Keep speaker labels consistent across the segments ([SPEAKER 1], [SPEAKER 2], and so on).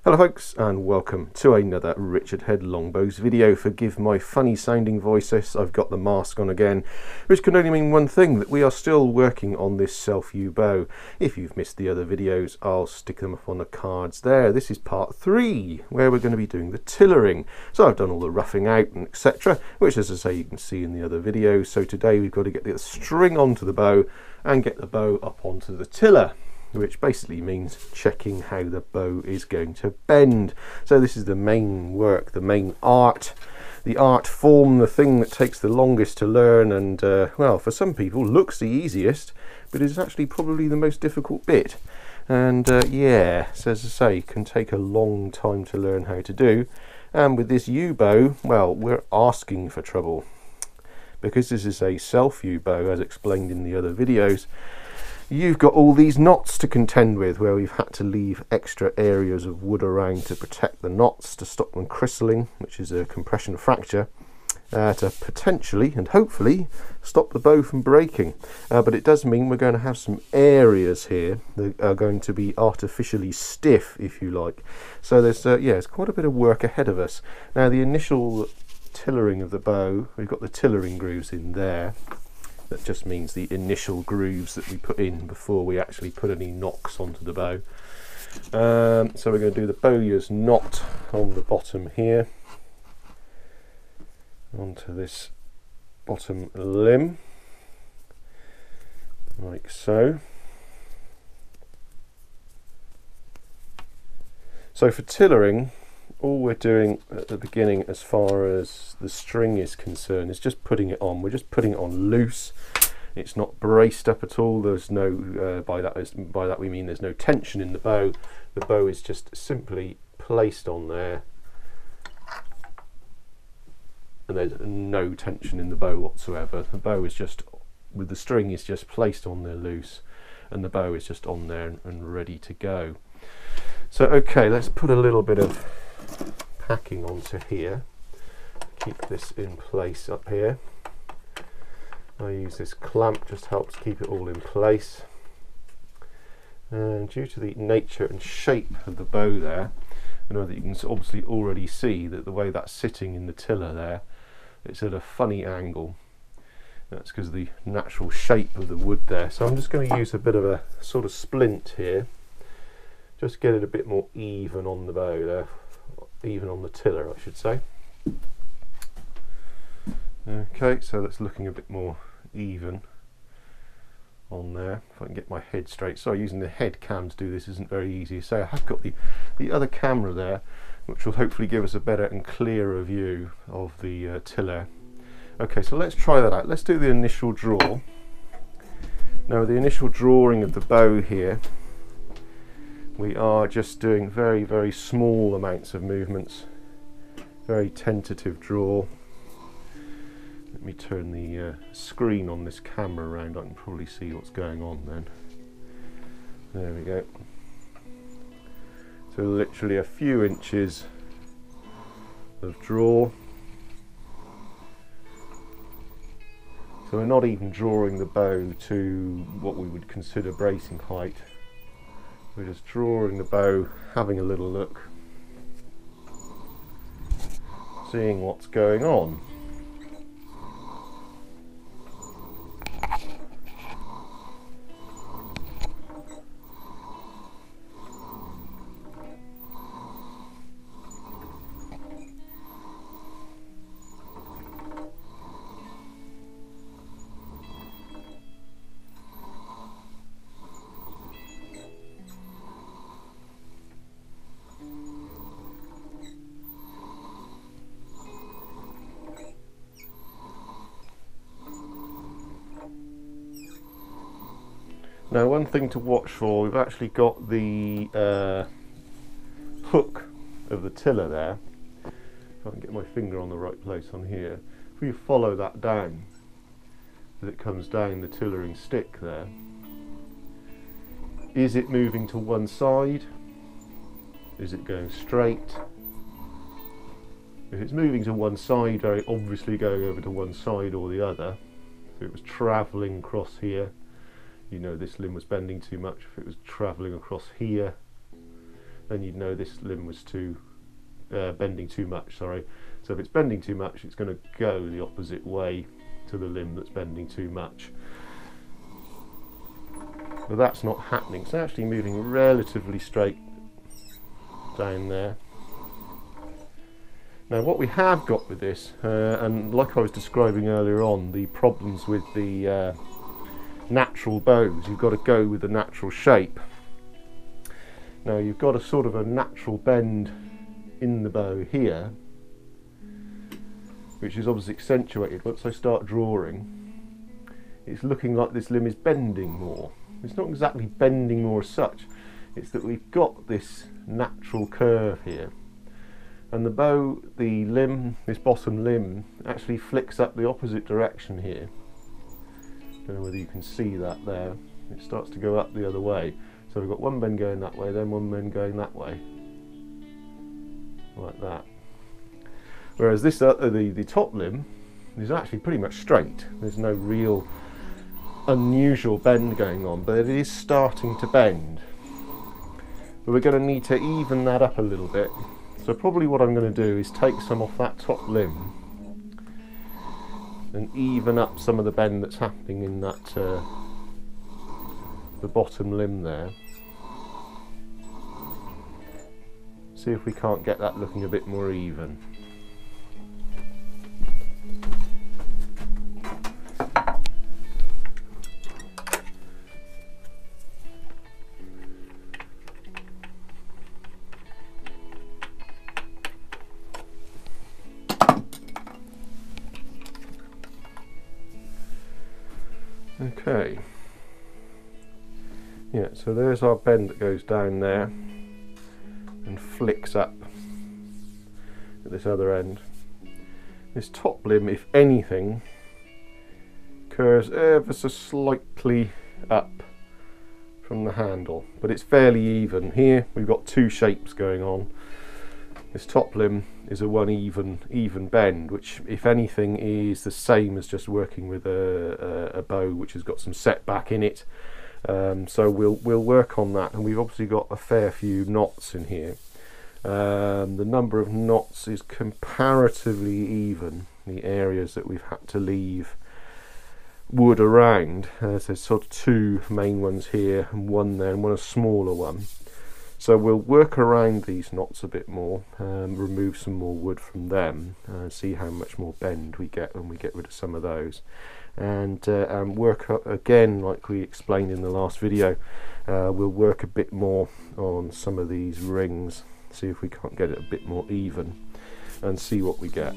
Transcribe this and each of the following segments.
[SPEAKER 1] Hello folks, and welcome to another Richard Head Longbows video. Forgive my funny sounding voices, I've got the mask on again, which can only mean one thing, that we are still working on this Self Yew bow. If you've missed the other videos, I'll stick them up on the cards there. This is part 3, where we're going to be doing the tillering. So I've done all the roughing out and etc, which as I say you can see in the other videos. So today we've got to get the string onto the bow and get the bow up onto the tiller, which basically means checking how the bow is going to bend. So this is the main work, the main art, the art form, the thing that takes the longest to learn, and well, for some people looks the easiest, but is actually probably the most difficult bit. And yeah, so as I say, can take a long time to learn how to do. And with this yew bow, well, we're asking for trouble, because this is a Self Yew bow, as explained in the other videos. You've got all these knots to contend with, where we've had to leave extra areas of wood around to protect the knots, to stop them crystalling, which is a compression fracture, to potentially and hopefully stop the bow from breaking. But it does mean we're going to have some areas here that are going to be artificially stiff, if you like. So there's yeah, it's quite a bit of work ahead of us. Now the initial tillering of the bow, we've got the tillering grooves in there. That just means the initial grooves that we put in before we actually put any nocks onto the bow. So we're going to do the bowyer's knot on the bottom here, onto this bottom limb, like so. So for tillering, all we're doing at the beginning as far as the string is concerned is just putting it on. We're just putting it on loose. It's not braced up at all. There's no, by that we mean there's no tension in the bow. The bow is just simply placed on there, and there's no tension in the bow whatsoever. The bow is just, with the string is just placed on there loose, and the bow is just on there and ready to go. So okay, let's put a little bit of packing onto here, keep this in place up here. I use this clamp, just helps keep it all in place. And due to the nature and shape of the bow there, I know that you can obviously already see that the way that's sitting in the tiller there, it's at a funny angle. That's because of the natural shape of the wood there. So I'm just going to use a bit of a sort of splint here, just get it a bit more even on the bow there. Even on the tiller, I should say. Okay, so that's looking a bit more even on there. If I can get my head straight. Sorry, using the head cam to do this isn't very easy. So I have got the other camera there, which will hopefully give us a better and clearer view of the tiller. Okay, so let's try that out. Let's do the initial draw. Now, the initial drawing of the bow here, we are just doing very, very small amounts of movements, very tentative draw. Let me turn the screen on this camera around, I can probably see what's going on then. There we go. So literally a few inches of draw. So we're not even drawing the bow to what we would consider bracing height. We're just drawing the bow, having a little look, seeing what's going on. Now, one thing to watch for, we've actually got the hook of the tiller there. If I can get my finger on the right place on here. If we follow that down, as it comes down the tillering stick there, is it moving to one side? Is it going straight? If it's moving to one side, very obviously going over to one side or the other. If it was travelling across here, you know this limb was bending too much. If it was travelling across here, then you'd know this limb was bending too much, sorry. So if it's bending too much, it's going to go the opposite way to the limb that's bending too much. But that's not happening. It's actually moving relatively straight down there. Now what we have got with this, and like I was describing earlier on, the problems with the natural bows, you've got to go with the natural shape. Now you've got a sort of a natural bend in the bow here, which is obviously accentuated once I start drawing. It's looking like this limb is bending more. It's not exactly bending more as such, it's that we've got this natural curve here. And the bow, the limb, this bottom limb, actually flicks up the opposite direction here. Don't know whether you can see that there. It starts to go up the other way. So we've got one bend going that way, then one bend going that way. Like that. Whereas this, the top limb is actually pretty much straight. There's no real unusual bend going on, but it is starting to bend. But we're going to need to even that up a little bit. So probably what I'm going to do is take some off that top limb and even up some of the bend that's happening in that the bottom limb there. See if we can't get that looking a bit more even. Okay, yeah, so there's our bend that goes down there and flicks up at this other end. This top limb, if anything, curves ever so slightly up from the handle, but it's fairly even. Here we've got two shapes going on. This top limb is a one even bend, which if anything is the same as just working with a bow which has got some setback in it. So we'll work on that, and we've obviously got a fair few knots in here. The number of knots is comparatively even, the areas that we've had to leave wood around. So there's sort of two main ones here and one there and one a smaller one. So we'll work around these knots a bit more, remove some more wood from them, see how much more bend we get when we get rid of some of those, and work up again, like we explained in the last video. We'll work a bit more on some of these rings, see if we can't get it a bit more even, and see what we get.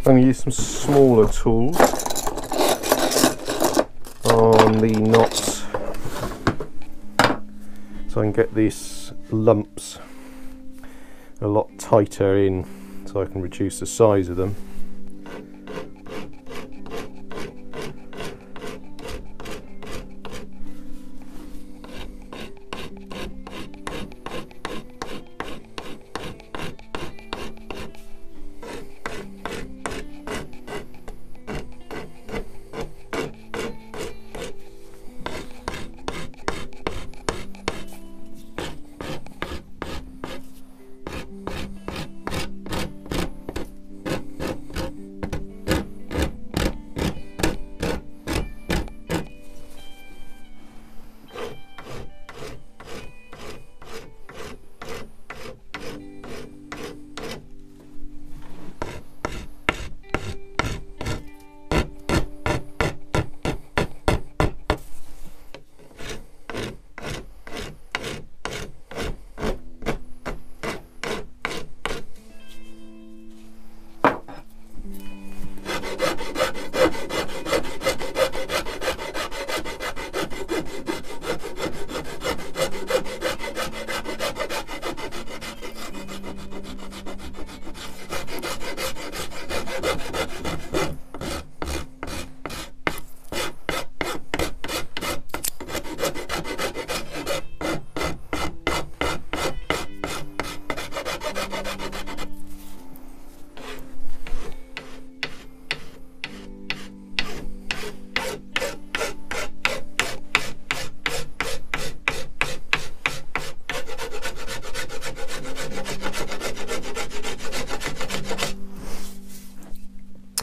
[SPEAKER 1] I'm going to use some smaller tools on the knots so I can get these lumps a lot tighter in, so I can reduce the size of them.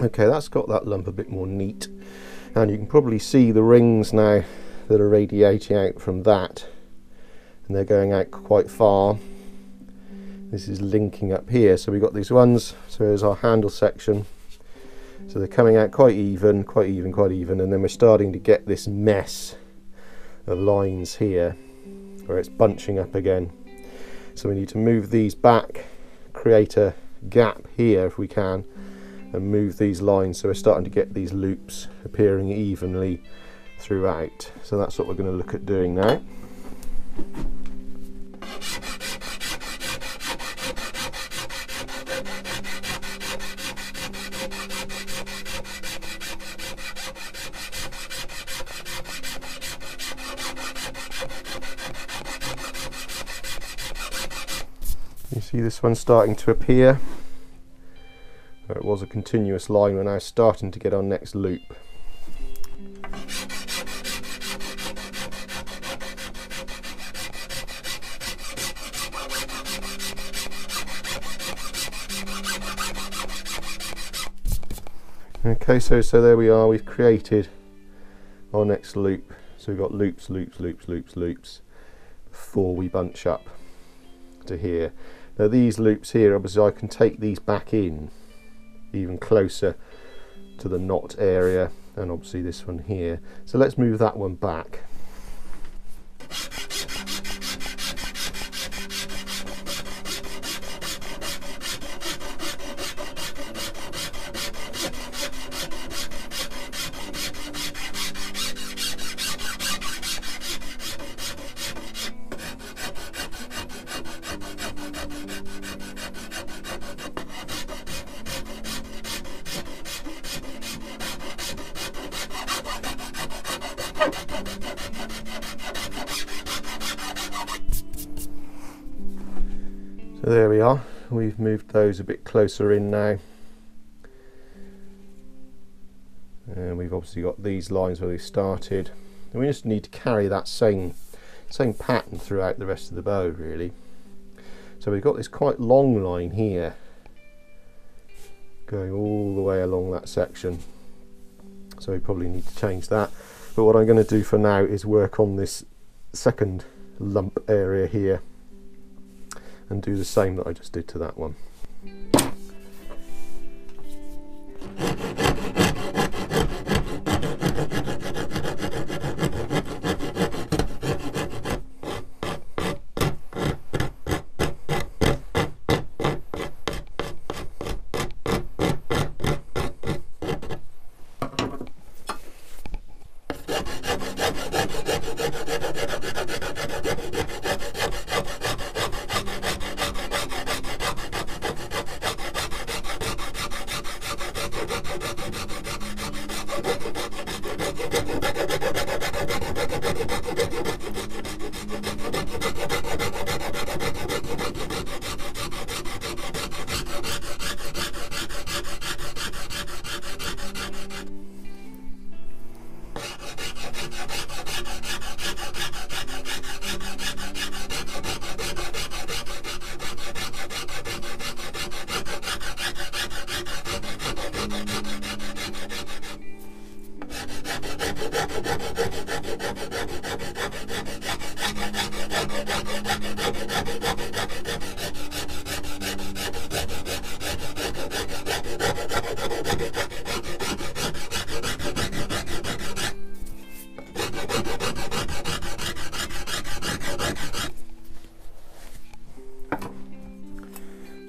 [SPEAKER 1] Okay, that's got that lump a bit more neat, and you can probably see the rings now that are radiating out from that, and they're going out quite far. This is linking up here, so we've got these ones, so there's our handle section, so they're coming out quite even, and then we're starting to get this mess of lines here where it's bunching up again. So we need to move these back, create a gap here if we can, and move these lines so we're starting to get these loops appearing evenly throughout. So that's what we're going to look at doing now. You see this one starting to appear. Where it was a continuous line, we're now starting to get our next loop. Okay, so there we are, we've created our next loop. So we've got loops, loops, loops, loops, loops before we bunch up to here. Now these loops here, obviously I can take these back in even closer to the knot area, and obviously this one here. So let's move that one back. So there we are, we've moved those a bit closer in now, and we've obviously got these lines where they started, and we just need to carry that same pattern throughout the rest of the bow really. So we've got this quite long line here going all the way along that section, so we probably need to change that, but what I'm going to do for now is work on this second lump area here and do the same that I just did to that one.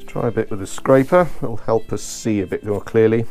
[SPEAKER 1] Try a bit with a scraper, it'll help us see a bit more clearly.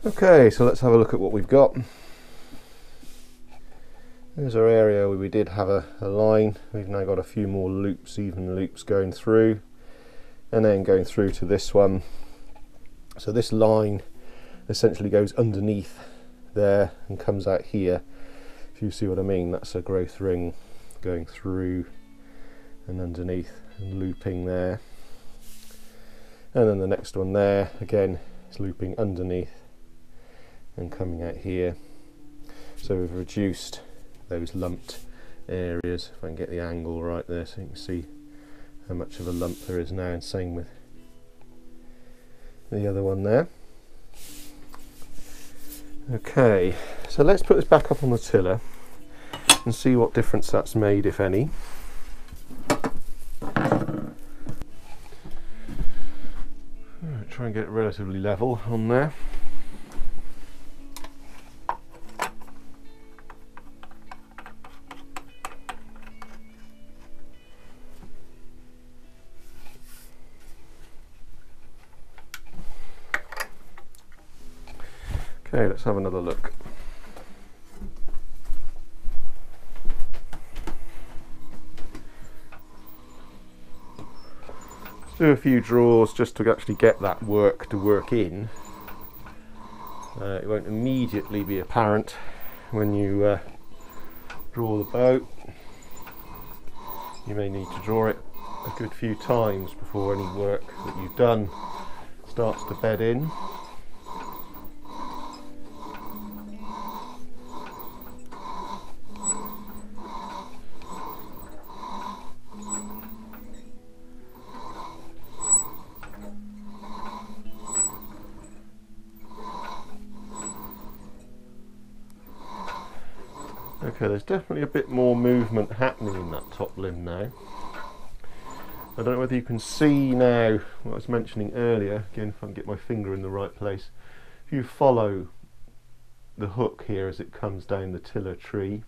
[SPEAKER 1] Okay, so let's have a look at what we've got. There's our area where we did have a line. We've now got a few more loops, even loops going through, and then going through to this one. So this line essentially goes underneath there and comes out here. If you see what I mean, that's a growth ring going through and underneath and looping there. And then the next one there, again, is looping underneath and coming out here. So we've reduced those lumped areas. If I can get the angle right there so you can see how much of a lump there is now, and same with the other one there. Okay, so let's put this back up on the tiller and see what difference that's made, if any. Try and get it relatively level on there. Okay, let's have another look. Let's do a few draws just to actually get that work to work in. It won't immediately be apparent when you draw the bow. You may need to draw it a good few times before any work that you've done starts to bed in. Okay, there's definitely a bit more movement happening in that top limb now. I don't know whether you can see now what I was mentioning earlier. Again, if I can get my finger in the right place. If you follow the hook here as it comes down the tiller tree,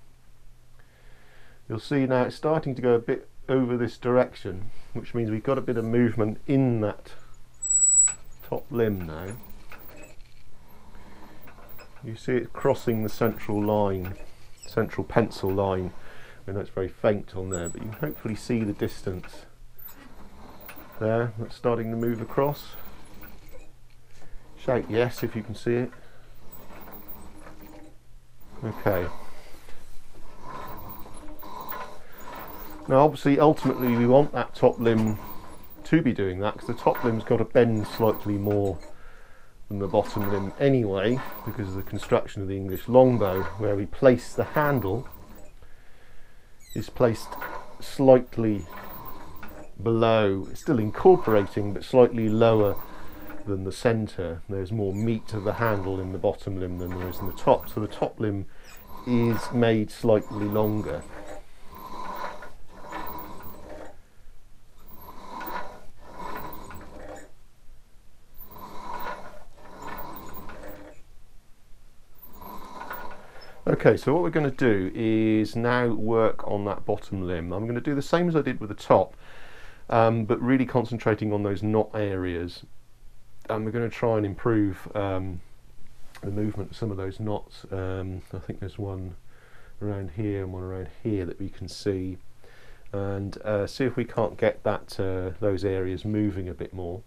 [SPEAKER 1] you'll see now it's starting to go a bit over this direction, which means we've got a bit of movement in that top limb now. You see it crossing the central line, central pencil line. I know it's very faint on there, but you can hopefully see the distance there. That's starting to move across. Shout yes if you can see it. Okay. Now obviously ultimately we want that top limb to be doing that, because the top limb's got to bend slightly more than the bottom limb anyway, because of the construction of the English longbow, where we place the handle is placed slightly below, it's still incorporating but slightly lower than the centre. There's more meat to the handle in the bottom limb than there is in the top, so the top limb is made slightly longer. Okay, so what we're going to do is now work on that bottom limb. I'm going to do the same as I did with the top, but really concentrating on those knot areas. And we're going to try and improve the movement of some of those knots. I think there's one around here and one around here that we can see, and see if we can't get that those areas moving a bit more.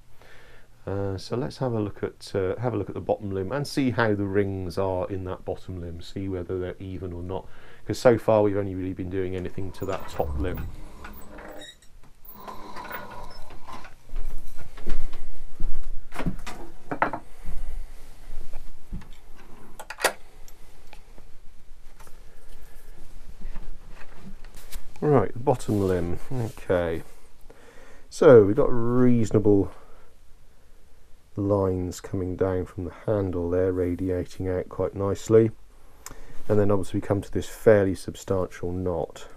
[SPEAKER 1] So let's have a look at the bottom limb and see how the rings are in that bottom limb, see whether they're even or not, because so far we've only really been doing anything to that top limb. Right, the bottom limb. Okay, so we've got reasonable lines coming down from the handle there, radiating out quite nicely, and then obviously we come to this fairly substantial knot,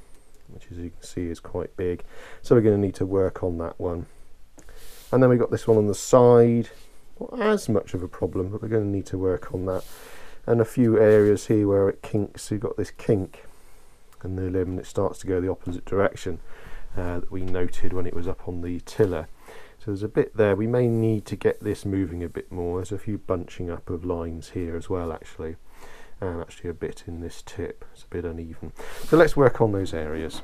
[SPEAKER 1] which as you can see is quite big, so we're going to need to work on that one. And then we've got this one on the side, not as much of a problem, but we're going to need to work on that, and a few areas here where it kinks. You've got this kink in the limb and it starts to go the opposite direction that we noted when it was up on the tiller. So there's a bit there. We may need to get this moving a bit more. There's a few bunching up of lines here as well, actually. And actually a bit in this tip. It's a bit uneven. So let's work on those areas.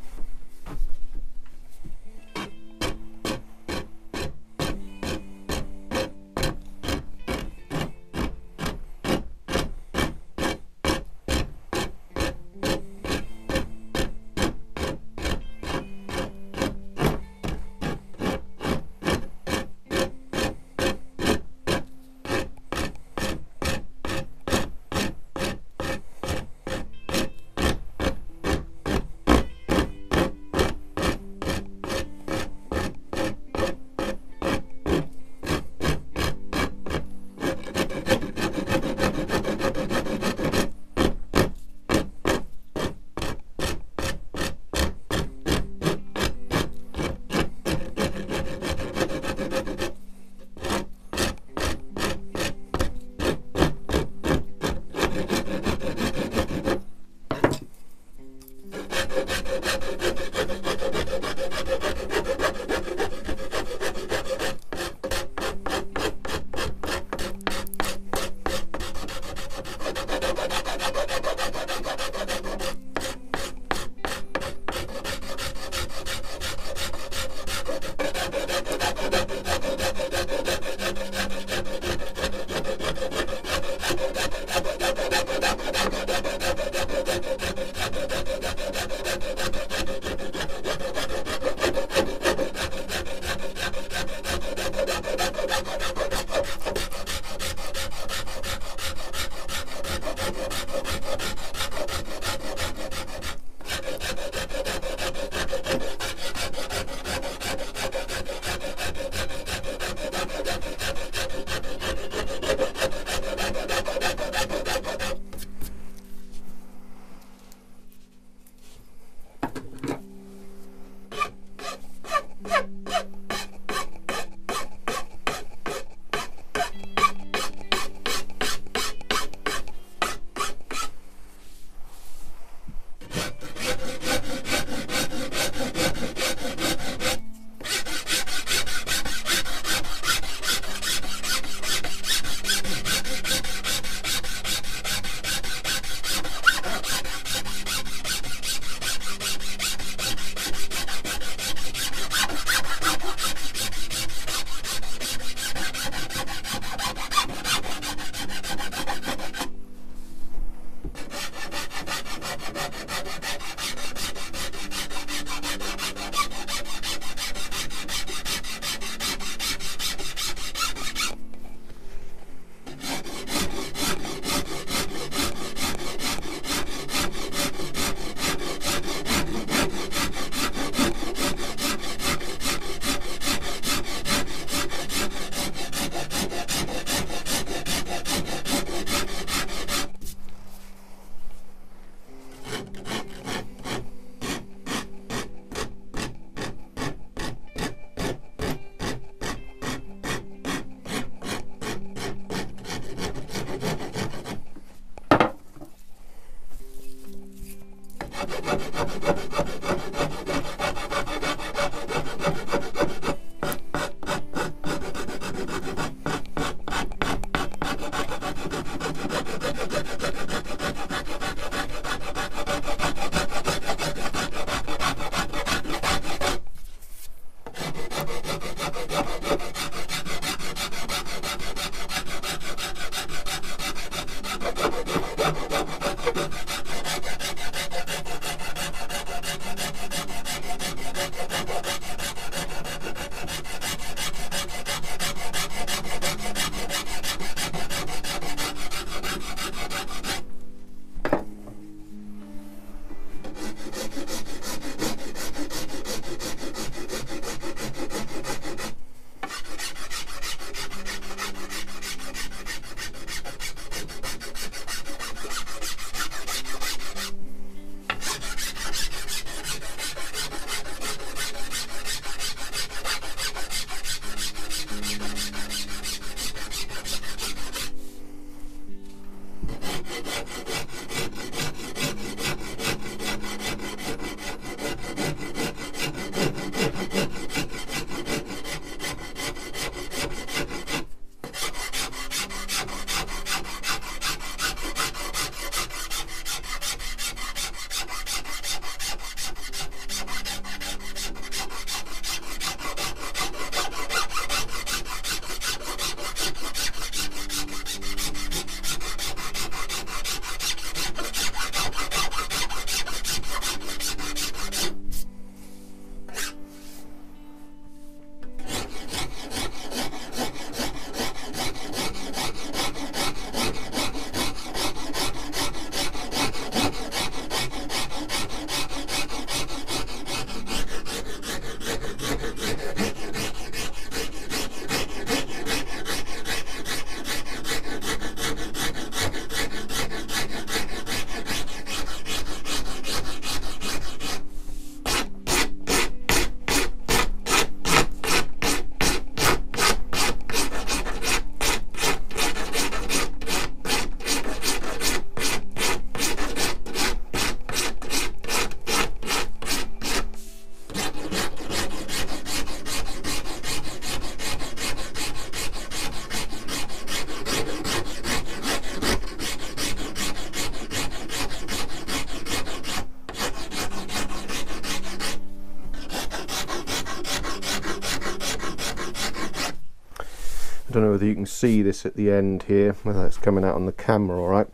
[SPEAKER 1] I don't know whether you can see this at the end here, whether it's coming out on the camera all right.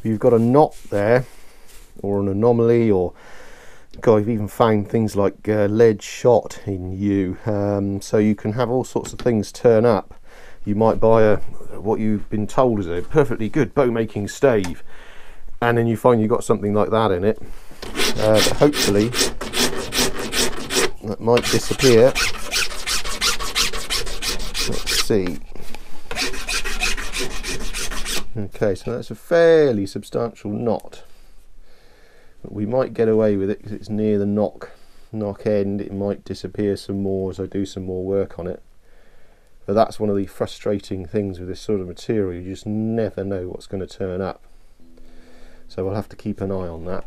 [SPEAKER 1] You've got a knot there, or an anomaly, or God, I've even found things like lead shot in yew. So you can have all sorts of things turn up. You might buy what you've been told is a perfectly good bow making stave, and then you find you've got something like that in it. But hopefully that might disappear. Let's see. Okay, so that's a fairly substantial knot. But we might get away with it because it's near the knock end. It might disappear some more as I do some more work on it. But that's one of the frustrating things with this sort of material. You just never know what's going to turn up. So we'll have to keep an eye on that.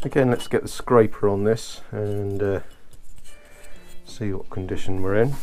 [SPEAKER 1] Again, let's get the scraper on this and see what condition we're in.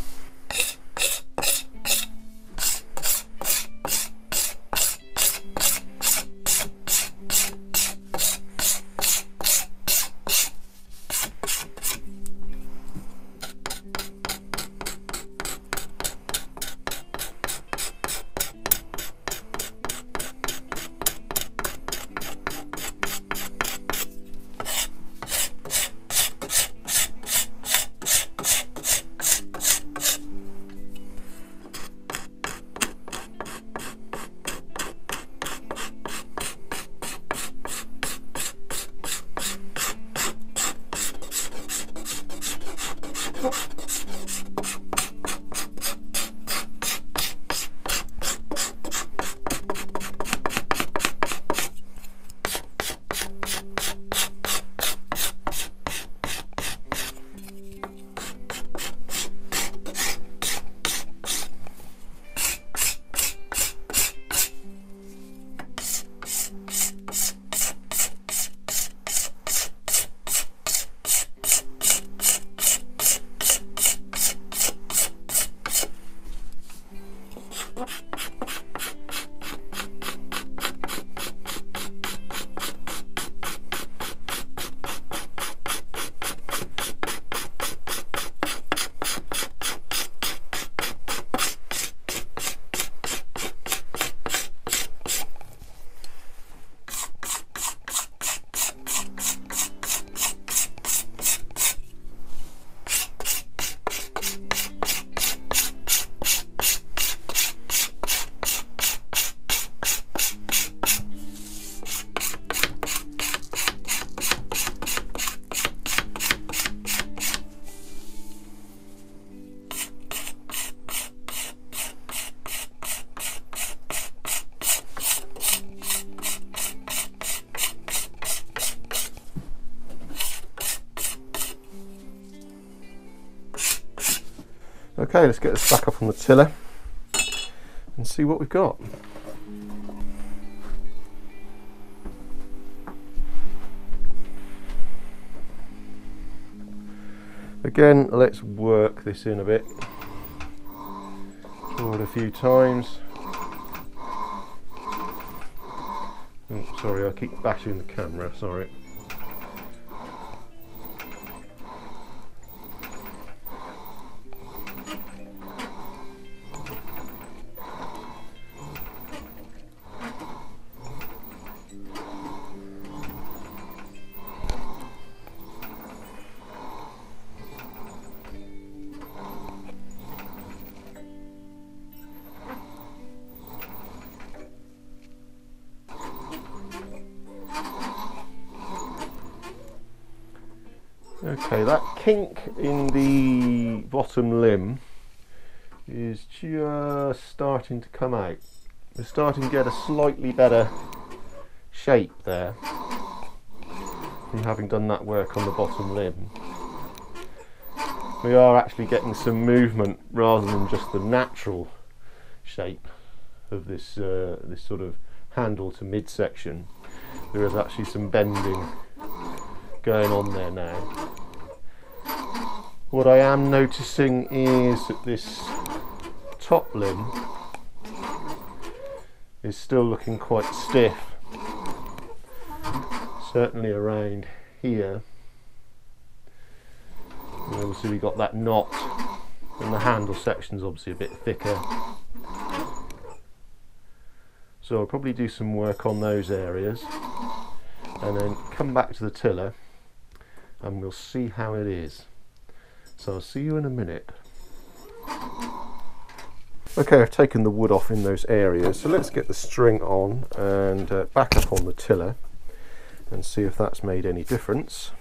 [SPEAKER 1] Okay, let's get this back up on the tiller and see what we've got. Again, let's work this in a bit. Draw it a few times. Oh, sorry, I keep bashing the camera, sorry. Okay, that kink in the bottom limb is just starting to come out. We're starting to get a slightly better shape there from having done that work on the bottom limb. We are actually getting some movement rather than just the natural shape of this this sort of handle to midsection. There is actually some bending going on there now. What I am noticing is that this top limb is still looking quite stiff, certainly around here. And obviously we got that knot, and the handle section's obviously a bit thicker, so I'll probably do some work on those areas and then come back to the tiller and we'll see how it is. So I'll see you in a minute. Okay, I've taken the wood off in those areas, so let's get the string on and back up on the tiller and see if that's made any difference.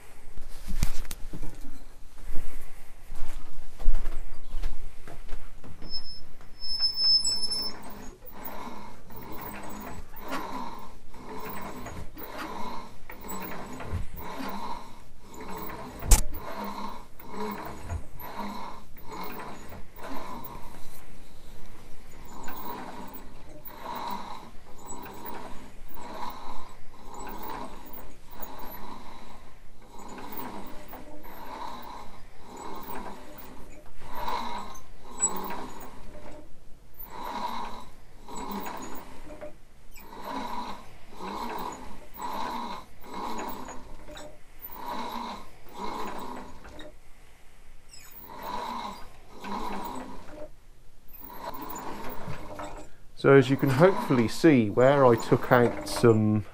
[SPEAKER 1] So as you can hopefully see, where I took out some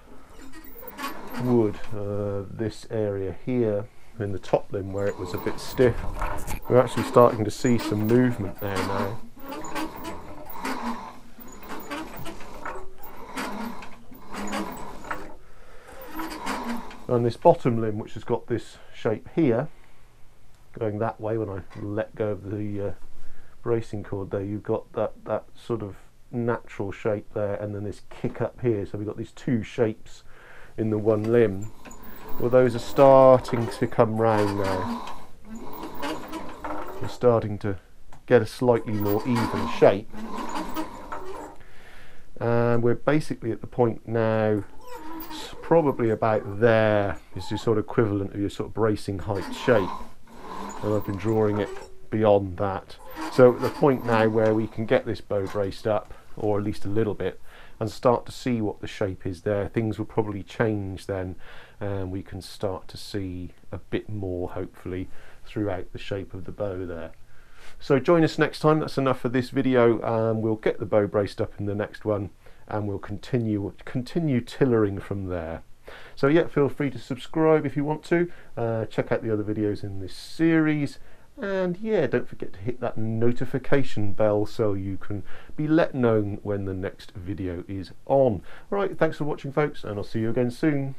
[SPEAKER 1] wood, this area here in the top limb where it was a bit stiff, we're actually starting to see some movement there now. And this bottom limb, which has got this shape here, going that way when I let go of the bracing cord there, you've got that sort of natural shape there, and then this kick up here, so we've got these two shapes in the one limb. Well, those are starting to come round now. We're starting to get a slightly more even shape, and we're basically at the point now, probably about there is your sort of equivalent of your sort of bracing height shape, and I've been drawing it beyond that. So at the point now where we can get this bow braced up, or at least a little bit, and start to see what the shape is there. Things will probably change then, and we can start to see a bit more, hopefully, throughout the shape of the bow there. So join us next time. That's enough for this video. We'll get the bow braced up in the next one, and we'll continue tillering from there. So yeah, feel free to subscribe if you want to. Check out the other videos in this series. And yeah, don't forget to hit that notification bell so you can be let know when the next video is on. Alright, thanks for watching folks, and I'll see you again soon.